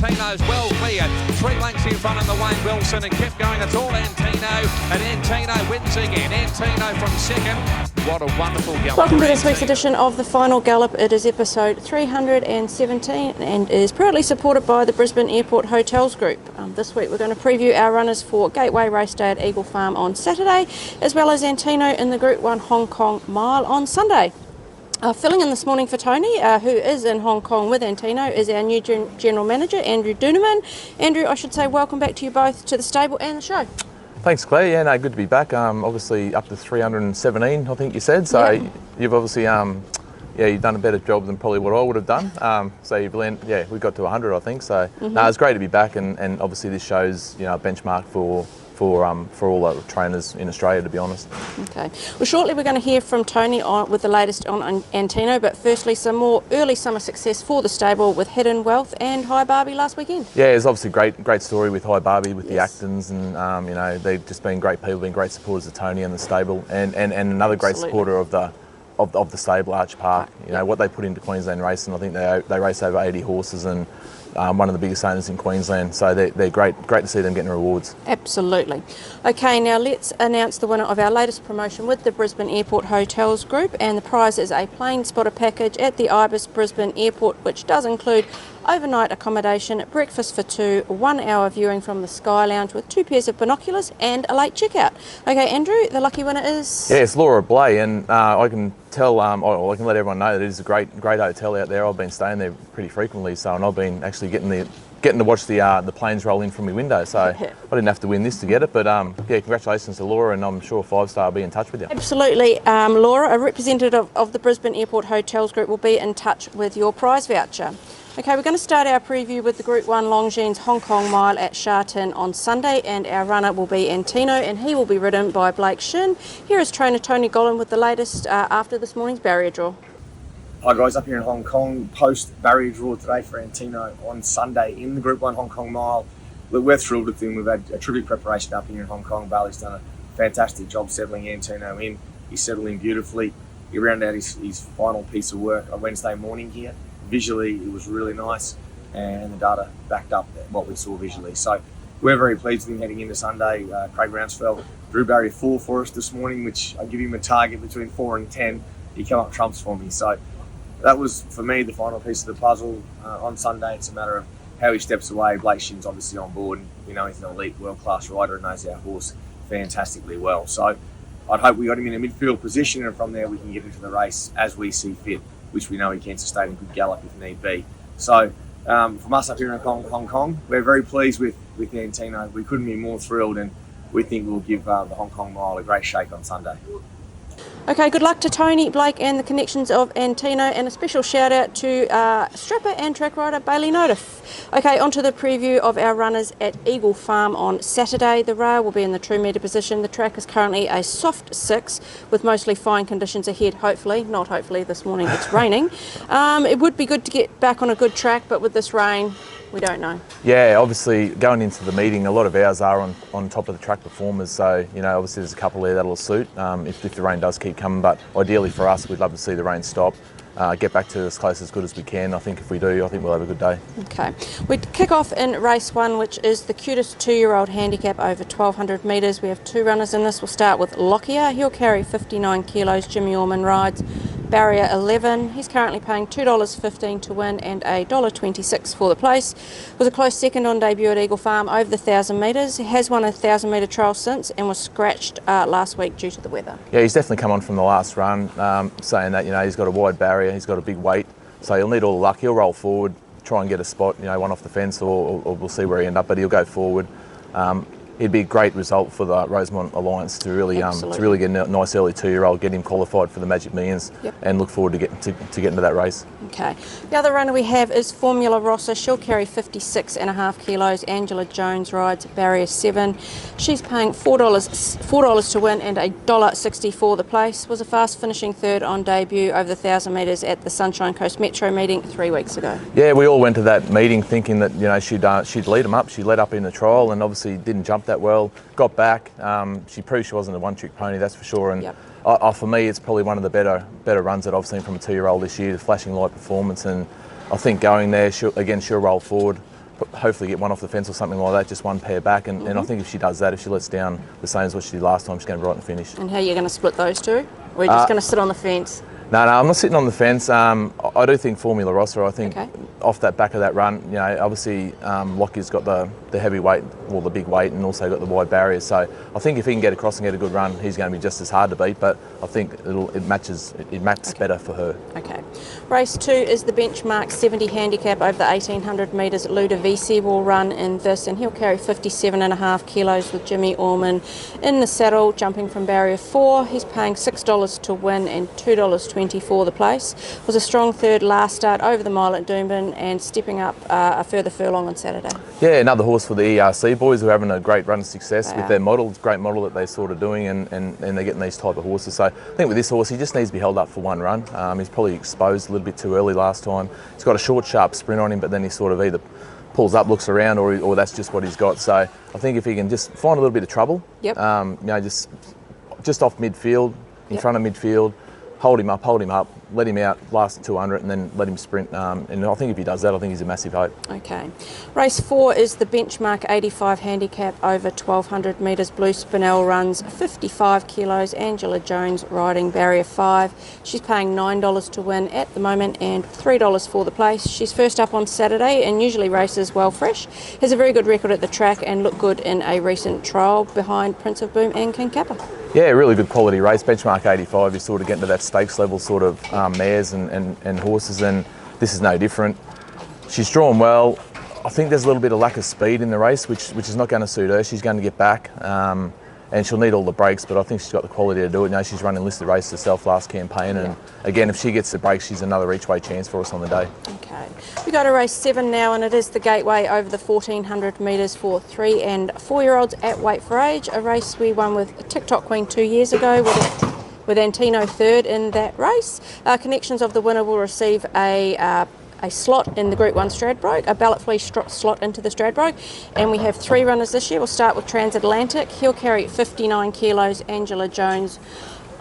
Antino's well cleared. 3 lengths in front of the Wayne Wilson and kept going. It's all Antino, and Antino wins again. Antino from second. What a wonderful gallop. Welcome to this week's edition of the Final Gallop. It is episode 317 and is proudly supported by the Brisbane Airport Hotels Group. This week we're going to preview our runners for Gateway Raceday at Eagle Farm on Saturday, as well as Antino in the Group 1 Hong Kong Mile on Sunday. Filling in this morning for Tony, who is in Hong Kong with Antino, is our new General Manager, Andrew Dunemann. Andrew, I should say welcome back to you both to the stable and the show. Thanks, Claire. Yeah, no, good to be back. Obviously up to 317, I think you said. So yeah. You've obviously, you've done a better job than probably what I would have done. So you've learned, we got to 100, I think. So no, it's great to be back, and obviously this shows, a benchmark for all the trainers in Australia, to be honest. Okay. Well, shortly we're going to hear from Tony with the latest on Antino, but firstly some more early summer success for the stable with Hidden Wealth and High Barbie last weekend. Yeah, it's obviously great story with High Barbie, with the Actons, and they've just been great people, been great supporters of Tony and the stable, and another great supporter of the stable, Arch Park. What they put into Queensland racing, I think they race over 80 horses and one of the biggest owners in Queensland, so they're great to see them getting rewards. Absolutely. Okay, now let's announce the winner of our latest promotion with the Brisbane Airport Hotels Group, and the prize is a plane spotter package at the Ibis Brisbane Airport, which does include overnight accommodation, breakfast for 2, 1 hour viewing from the Sky Lounge with 2 pairs of binoculars and a late checkout. Okay, Andrew, the lucky winner is? Yeah, it's Laura Blay, and I can tell, I can let everyone know that it is a great hotel out there. I've been staying there pretty frequently, and I've been actually getting to watch the planes roll in from my window, so I didn't have to win this to get it, but congratulations to Laura, and I'm sure 5 Star will be in touch with you. Absolutely. Laura, a representative of the Brisbane Airport Hotels Group, will be in touch with your prize voucher. Okay, we're going to start our preview with the Group 1 Longines Hong Kong Mile at Sha Tin on Sunday, and our runner will be Antino, and he will be ridden by Blake Shin. Here is trainer Tony Gollan with the latest after this morning's barrier draw. Hi guys, up here in Hong Kong, post barrier draw today for Antino on Sunday in the Group 1 Hong Kong Mile. Look, we're thrilled with him. We've had a terrific preparation up here in Hong Kong. Bailey's done a fantastic job settling Antino in. He's settled in beautifully. He rounded out his final piece of work on Wednesday morning here. Visually, it was really nice, and the data backed up what we saw visually. So we're very pleased with him heading into Sunday. Craig Rounsfeld drew barrier 4 for us this morning, which I give him a target between 4 and 10. He came up trumps for me. So that was, for me, the final piece of the puzzle. On Sunday, it's a matter of how he steps away. Blake Shin's obviously on board, and we know he's an elite world-class rider and knows our horse fantastically well. So I'd hope we got him in a midfield position, and from there we can get into the race as we see fit, which we know he can sustain a good gallop if need be. So from us up here in Hong Kong, we're very pleased with Antino. We couldn't be more thrilled, and we think we'll give the Hong Kong Mile a great shake on Sunday. Okay, good luck to Tony, Blake and the connections of Antino, and a special shout out to strapper and track rider Bailey Notiff. Okay, on to the preview of our runners at Eagle Farm on Saturday. The rail will be in the true metre position. The track is currently a soft 6 with mostly fine conditions ahead, hopefully. Not hopefully, this morning it's raining. It would be good to get back on a good track, but with this rain, we don't know. Yeah, obviously going into the meeting, a lot of ours are on top of the track performers, so obviously there's a couple there that'll suit if the rain does keep coming, but ideally for us we'd love to see the rain stop, get back to as close as good as we can. I think if we do, I think we'll have a good day. Okay, we kick off in race 1, which is the cutest 2-year-old handicap over 1,200 metres. We have 2 runners in this. We'll start with Lockyer. He'll carry 59 kilos. Jimmy Orman rides. Barrier 11. He's currently paying $2.15 to win and $1.26 for the place. Was a close second on debut at Eagle Farm over the 1,000 metres. He has won a 1,000 metre trial since and was scratched last week due to the weather. Yeah, he's definitely come on from the last run, saying that he's got a wide barrier, he's got a big weight, so he'll need all the luck. He'll roll forward, try and get a spot, one off the fence, or we'll see where he ends up, but he'll go forward. It'd be a great result for the Rosemont Alliance to really get a nice early 2-year-old, get him qualified for the Magic Millions, and look forward to get into that race. Okay. The other runner we have is Formula Rossa. She'll carry 56.5 kilos. Angela Jones rides barrier 7. She's paying $4 to win and $1.60 for the place. Was a fast finishing 3rd on debut over the 1,000 metres at the Sunshine Coast Metro meeting 3 weeks ago. Yeah, we all went to that meeting thinking that she'd lead them up. She led up in the trial and obviously didn't jump that well. Got back. She proved she wasn't a one-trick pony, that's for sure. And for me, it's probably one of the better runs that I've seen from a 2-year-old this year. The flashing light performance, and I think going there, she'll roll forward. hopefully get one off the fence or something like that, just one pair back. And I think if she does that, if she lets down the same as what she did last time, she's going to be right in the finish. And how are you going to split those two? We're just going to sit on the fence. No, I'm not sitting on the fence. I do think Formula Rossa, I think off that back of that run, you know, obviously Lockie's got the heavy weight, or the big weight, and also got the wide barriers. So I think if he can get across and get a good run, he's going to be just as hard to beat, but I think it matches better for her. Okay. Race 2 is the benchmark 70 handicap over the 1800 metres. Ludovisi will run in this, and he'll carry 57.5 kilos with Jimmy Orman in the saddle, jumping from barrier 4. He's paying $6 to win and $2.20 for the place. Was a strong third last start over the mile at Dunemann and stepping up a further furlong on Saturday. Yeah, another horse for the ERC boys who are having a great run of success with their model. It's a great model that they're sort of doing, and they're getting these type of horses. So I think with this horse, he just needs to be held up for one run. He's probably exposed a little bit too early last time. He's got a short, sharp sprint on him, but then he sort of either pulls up, looks around, or that's just what he's got. So I think if he can just find a little bit of trouble, you know, just off midfield, in front of midfield, hold him up, let him out last 200 and then let him sprint. And I think if he does that, I think he's a massive hope. Okay. Race 4 is the benchmark 85 handicap over 1200 metres. Blue Spinel runs 55 kilos. Angela Jones riding barrier 5. She's paying $9 to win at the moment and $3 for the place. She's first up on Saturday and usually races well fresh. Has a very good record at the track and looked good in a recent trial behind Prince of Boom and King Kappa. Yeah, really good quality race. Benchmark 85, you sort of get into that stakes level sort of mares and horses, and this is no different. She's drawn well. I think there's a little bit of lack of speed in the race, which is not going to suit her. She's going to get back, and she'll need all the breaks, but I think she's got the quality to do it. You know, she's running listed races herself last campaign, and again, if she gets the breaks, she's another each way chance for us on the day. Okay. We go to race 7 now, and it is the Gateway over the 1400 metres for 3 and 4-year-olds at weight for age. A race we won with TikTok Queen 2 years ago with Antino third in that race. Connections of the winner will receive a slot in the Group 1 Stradbroke, a ballot free slot into the Stradbroke, and we have 3 runners this year. We'll start with Transatlantic. He'll carry 59 kilos. Angela Jones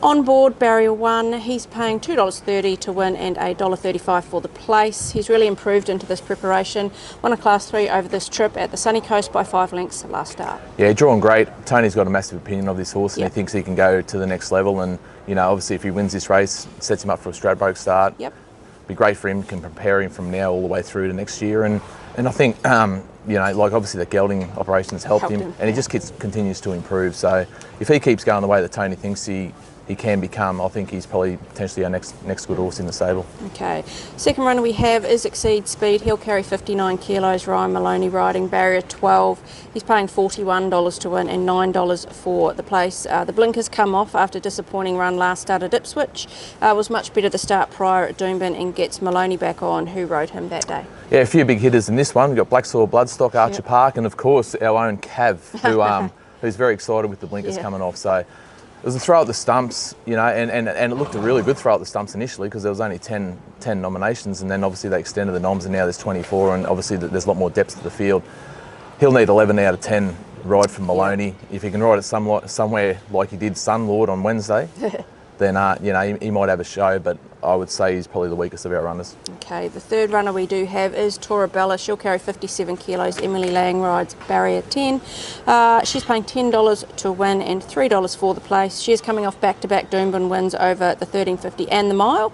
on board, barrier 1. He's paying $2.30 to win and $1.35 for the place. He's really improved into this preparation. Won a Class 3 over this trip at the Sunny Coast by 5 lengths last start. Yeah, drawn great. Tony's got a massive opinion of this horse, and he thinks he can go to the next level, and you know, obviously if he wins this race, sets him up for a Stradbroke start. Be great for him, can prepare him from now all the way through to next year, and I think you know, like obviously the gelding operations helped him, and he just continues to improve. So if he keeps going the way that Tony thinks he can become, I think he's probably potentially our next good horse in the stable. Okay. Second runner we have is Exceed Speed. He'll carry 59 kilos. Ryan Maloney riding barrier 12. He's paying $41 to win and $9 for the place. The blinkers come off after a disappointing run last start at Ipswich. Was much better the start prior at Dunemann and gets Maloney back on, who rode him that day. Yeah, a few big hitters in this one. We've got Black Soil Bloodstock, Archer Park, and of course our own Cav, who's very excited with the blinkers coming off. So it was a throw at the stumps, you know, and it looked a really good throw at the stumps initially because there was only 10 nominations, and then obviously they extended the noms and now there's 24, and obviously there's a lot more depth to the field. He'll need 11 out of 10 ride from Maloney. If he can ride it somewhere like he did Sunlord on Wednesday, then you know, he might have a show, but I would say he's probably the weakest of our runners. Okay, the third runner we do have is Torabella. She'll carry 57 kilos. Emily Lang rides barrier 10. She's paying $10 to win and $3 for the place. She is coming off back-to-back Dunemann wins over the 1350 and the mile.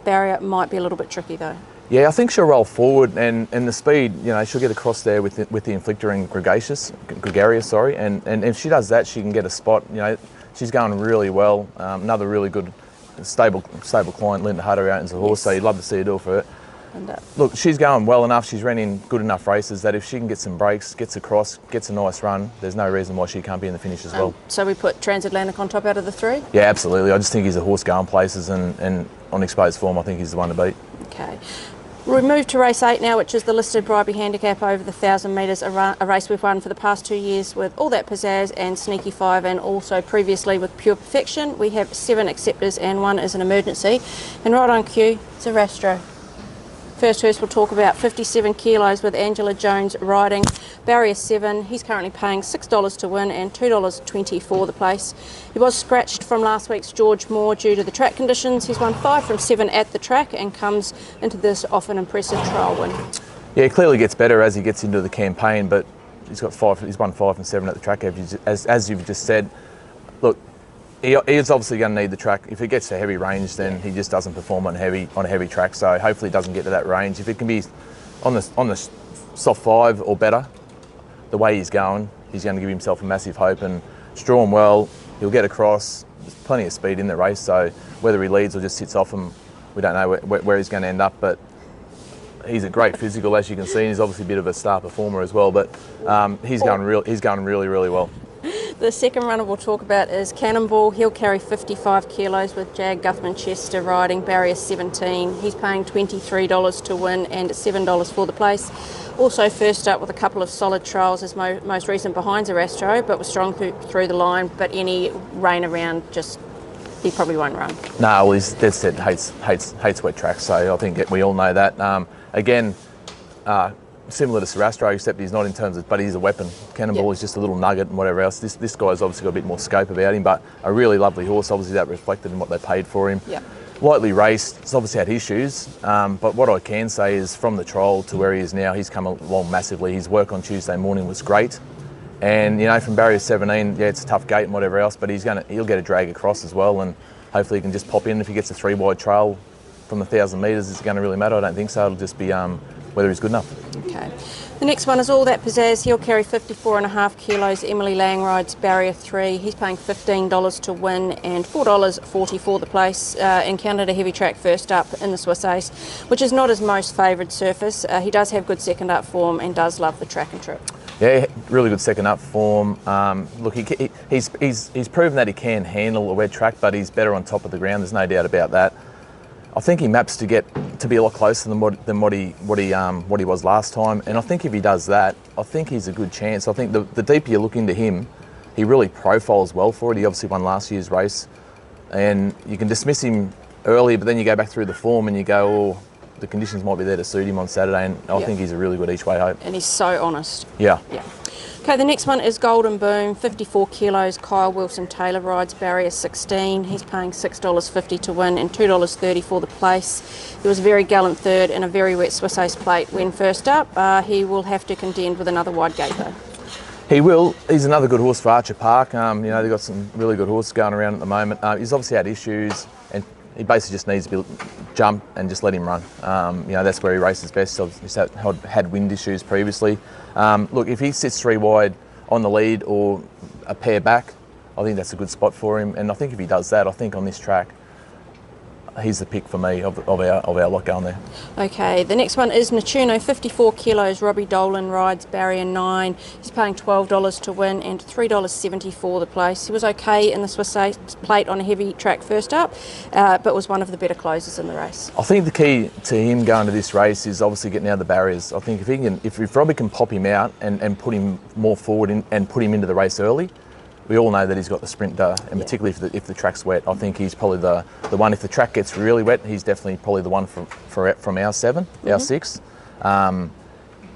Barrier might be a little bit tricky though. Yeah, I think she'll roll forward, and the speed, you know, she'll get across there with the inflictor and gregarious, and if she does that, she can get a spot. You know, she's going really well. Another really good stable client, Linda Hutter, out into the horse, so you'd love to see her do it for her. Look, she's going well enough. She's running good enough races that if she can get some breaks, gets across, gets a nice run, there's no reason why she can't be in the finish as well. So we put Transatlantic on top out of the 3? Yeah, absolutely. I just think he's a horse going places, and on exposed form, I think he's the one to beat. Okay. We move to race 8 now, which is the Listed Bribie Handicap over the 1,000 metres, a race we've won for the past 2 years with All That Pizzazz and Sneaky 5, and also previously with Pure Perfection. We have 7 acceptors and 1 is an emergency. And right on cue, it's a Rastro. First horse we'll talk about, 57 kilos with Angela Jones riding barrier 7. He's currently paying $6 to win and $2.20 for the place. He was scratched from last week's George Moore due to the track conditions. He's won 5 from 7 at the track and comes into this off an impressive trial win. Yeah, he clearly gets better as he gets into the campaign, but he's won 5 and 7 at the track, as you've just said. Look, he is obviously going to need the track. If it gets to heavy range, then he just doesn't perform on a heavy track. So hopefully, he doesn't get to that range. If it can be on the soft 5 or better, the way he's going to give himself a massive hope. And it's drawn well. He'll get across. There's plenty of speed in the race. So whether he leads or just sits off him, we don't know where he's going to end up. But he's a great physical, as you can see. He's obviously a bit of a star performer as well. But he's going really, really well. The second runner we'll talk about is Cannonball. He'll carry 55 kilos with Jag Guthman-Chester riding, barrier 17. He's paying $23 to win and $7 for the place. Also first up with a couple of solid trials, his most recent behind's Astro, but was strong through the line. But any rain around, he probably won't run. No, well, he's dead set hates wet tracks, so I think we all know that. Again, similar to Sarastro, except he's not in terms of, but he's a weapon. Cannonball is just a little nugget and whatever else. This guy's obviously got a bit more scope about him, but a really lovely horse. Obviously that reflected in what they paid for him. Yep. Lightly raced, he's obviously had issues, but what I can say is from the trial to where he is now, he's come along massively. His work on Tuesday morning was great. And, from barrier 17, yeah, it's a tough gate and whatever else, but he'll get a drag across as well, and hopefully he can just pop in. If he gets a 3-wide trail from the 1,000 metres, is it going to really matter? I don't think so. It'll just be whether he's good enough. Okay. The next one is All That Pizzazz. He'll carry 54.5 kilos. Emily Lang rides barrier 3. He's paying $15 to win and $4.40 for the place. Encountered a heavy track first up in the Swiss Ace, which is not his most favoured surface. He does have good second up form and does love the track and trip. Yeah, really good second up form. Look, he's proven that he can handle a wet track, but he's better on top of the ground. There's no doubt about that. I think he maps to be a lot closer than what he was last time, and I think if he does that, I think he's a good chance. I think the deeper you look into him, he really profiles well for it. He obviously won last year's race, and you can dismiss him early, but then you go back through the form and you go, oh, the conditions might be there to suit him on Saturday, and I think he's a really good each-way hope. And he's so honest. Yeah. Okay, the next one is Golden Boom, 54 kilos. Kyle Wilson-Taylor rides barrier 16. He's paying $6.50 to win and $2.30 for the place. He was a very gallant third in a very wet Swiss Ace plate when first up. He will have to contend with another wide gate though. He will. He's another good horse for Archer Park. They've got some really good horses going around at the moment. He's obviously had issues, and he basically just needs to jump and just let him run. That's where he races best. He's had wind issues previously. Look, if he sits 3 wide on the lead or a pair back, I think that's a good spot for him. And I think if he does that, I think on this track, he's the pick for me of our lot going there. Okay, the next one is Natuno, 54 kilos. Robbie Dolan rides barrier 9. He's paying $12 to win and $3.70 for the place. He was okay in the Swiss Ace plate on a heavy track first up, but was one of the better closers in the race. I think the key to him going to this race is obviously getting out of the barriers. I think if Robbie can pop him out and put him more forward and put him into the race early, we all know that he's got the sprint, and particularly if the track's wet. I think he's probably the one. If the track gets really wet, he's definitely probably the one from our 7, our 6. And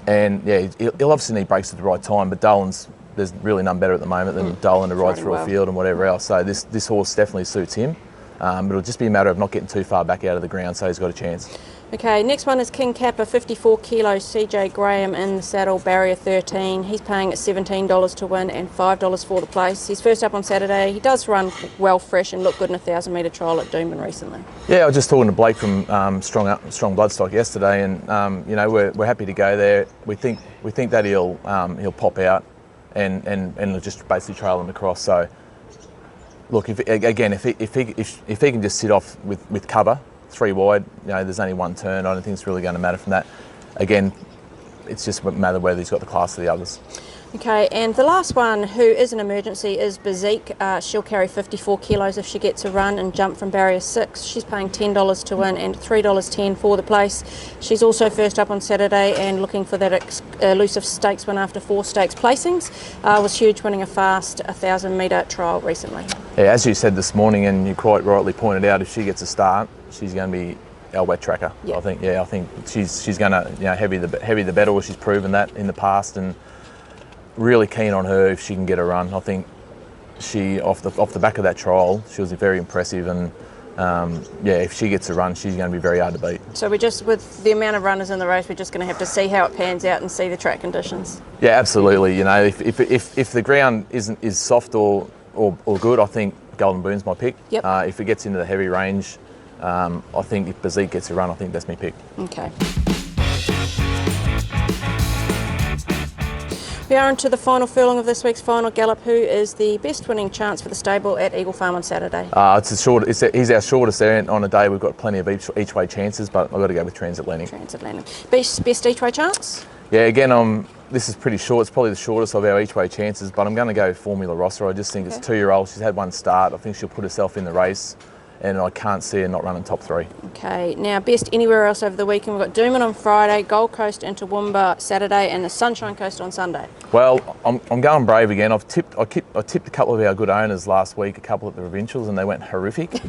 yeah, he'll obviously need breaks at the right time. But there's really none better at the moment than Dolan to ride through a field and whatever else. So this horse definitely suits him. But it'll just be a matter of not getting too far back out of the ground, so he's got a chance. Okay, next one is King Kappa, 54 kilos. CJ Graham in the saddle, barrier 13. He's paying at $17 to win and $5 for the place. He's first up on Saturday. He does run well fresh and look good in a 1,000-metre trial at Dunemann recently. Yeah, I was just talking to Blake from Strong Bloodstock yesterday, and we're happy to go there. We think that he'll pop out and just basically trail him across. So look, if he can just sit off with cover 3 wide, there's only one turn. I don't think it's really going to matter from that. Again, it's just a matter whether he's got the class of the others. Okay, and the last one, who is an emergency, is Bazik. She'll carry 54 kilos if she gets a run and jump from barrier 6. She's paying $10 to win and $3.10 for the place. She's also first up on Saturday and looking for that elusive stakes win after 4 stakes placings. Was huge, winning a fast 1,000-metre trial recently. Yeah, as you said this morning, and you quite rightly pointed out, if she gets a start, she's going to be our wet tracker. Yep. I think she's going to heavy the better. She's proven that in the past, and really keen on her if she can get a run. I think she off the back of that trial, she was very impressive, and if she gets a run, she's going to be very hard to beat. So we're just, with the amount of runners in the race, we're just going to have to see how it pans out and see the track conditions. Yeah, absolutely. You know, if the ground is soft or good, I think Golden Boon's my pick. Yep. If it gets into the heavy range, I think if Bazik gets a run, I think that's my pick. Okay. We are into the final furlong of this week's Final Gallop. Who is the best winning chance for the stable at Eagle Farm on Saturday? He's our shortest there on a day. We've got plenty of each way chances, but I've got to go with Transatlantic. Transatlantic. Best each way chance? Yeah, again, this is pretty short. It's probably the shortest of our each way chances, but I'm going to go Formula Rossa. I just think it's a 2-year-old. She's had one start. I think she'll put herself in the race, and I can't see her not running top 3. Okay, now best anywhere else over the weekend. We've got Dunemann on Friday, Gold Coast and Toowoomba Saturday, and the Sunshine Coast on Sunday. Well, I'm going brave again. I tipped a couple of our good owners last week, a couple at the provincials, and they went horrific.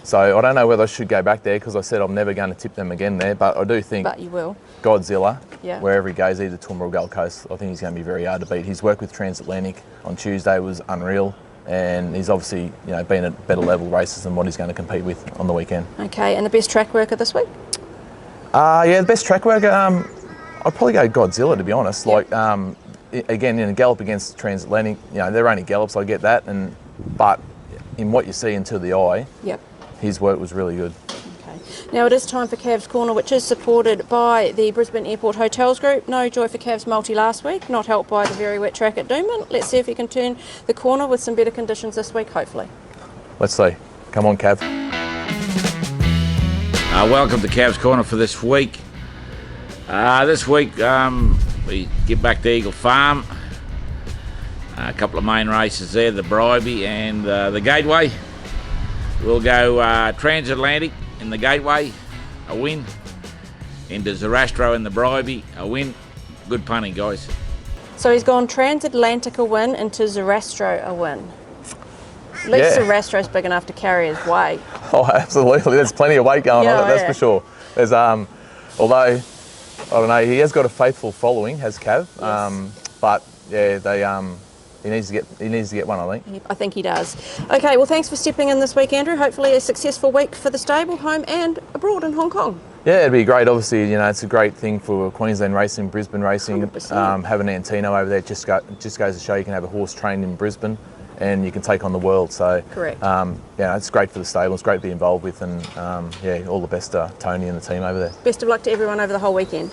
So I don't know whether I should go back there, because I said I'm never going to tip them again there, but I do think. But you will. Godzilla, yeah. Wherever he goes, either Toowoomba or Gold Coast, I think he's going to be very hard to beat. His work with Transatlantic on Tuesday was unreal. And he's obviously, been at better level races than what he's going to compete with on the weekend. Okay, and the best track worker this week? Yeah, the best track worker, I'd probably go Godzilla, to be honest. Yep. Like, again, in a gallop against Transatlantic, they're only gallops, I get that. But in what you see into the eye, yep, his work was really good. Now it is time for Cavs Corner, which is supported by the Brisbane Airport Hotels Group. No joy for Cavs multi last week, not helped by the very wet track at Dunemann. Let's see if he can turn the corner with some better conditions this week, hopefully. Let's see. Come on, Cav. Welcome to Cavs Corner for this week. This week we get back to Eagle Farm. A couple of main races there, the Bribie and the Gateway. We'll go Transatlantic in the Gateway, a win. Into Zoroastro in the Bribie, a win. Good punting, guys. So he's gone Transatlantic a win into Zoroastro a win. At least Zoroastro's big enough to carry his weight. Oh, absolutely. There's plenty of weight going on it, that's for sure. There's although I don't know, he has got a faithful following, has Cav. Yes. But yeah, he needs to get one, I think. I think he does. Okay, well, thanks for stepping in this week, Andrew. Hopefully a successful week for the stable, home and abroad in Hong Kong. Yeah, it'd be great. Obviously, it's a great thing for Queensland racing, Brisbane racing. 100%. Having Antino over there just goes to show you can have a horse trained in Brisbane and you can take on the world. So, correct. It's great for the stable. It's great to be involved with, and all the best to Tony and the team over there. Best of luck to everyone over the whole weekend.